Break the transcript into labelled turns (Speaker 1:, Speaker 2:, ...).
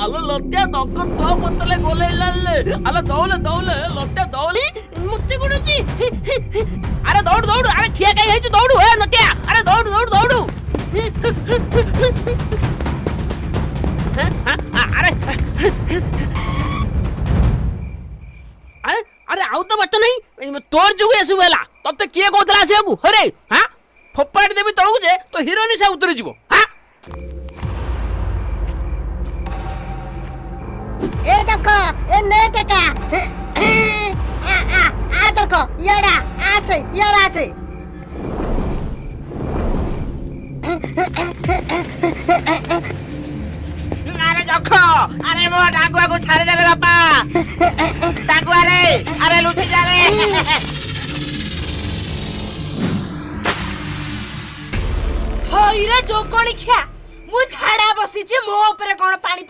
Speaker 1: আলো লতিয়া দঙ্ক তো পতলে গোলে লালে আলো দৌলে দৌলে লতিয়া দৌলি মুক্তি গুড়ুচি আরে দৌড় দৌড় আরে ঠিয়া কাই হেইছু দৌড়ু এ লতিয়া আরে দৌড় দৌড় দৌড়ু আরে আরে আরে আউ তো বাট নাই তোর যোগু এসু বেলা ততে কিয়ে কোতলা আসিবু হরে হ্যাঁ ফোপাড়ি দেবি তळକୁ যে তো হিরোইন সে উতরে ଯିବ হ্যাঁ
Speaker 2: এ দেখো এ নে কাকা আ দেখো ইয়াড়া আছে
Speaker 1: আরে দেখো আরে মো ডাগুয়াକୁ ছাড়ে দে বাপা ডাগুয়া রে আরে লুচি যা রে
Speaker 3: হইরে যোগণী খিয়া মু ঝাড়া বসিছি মো উপরে কোন পানি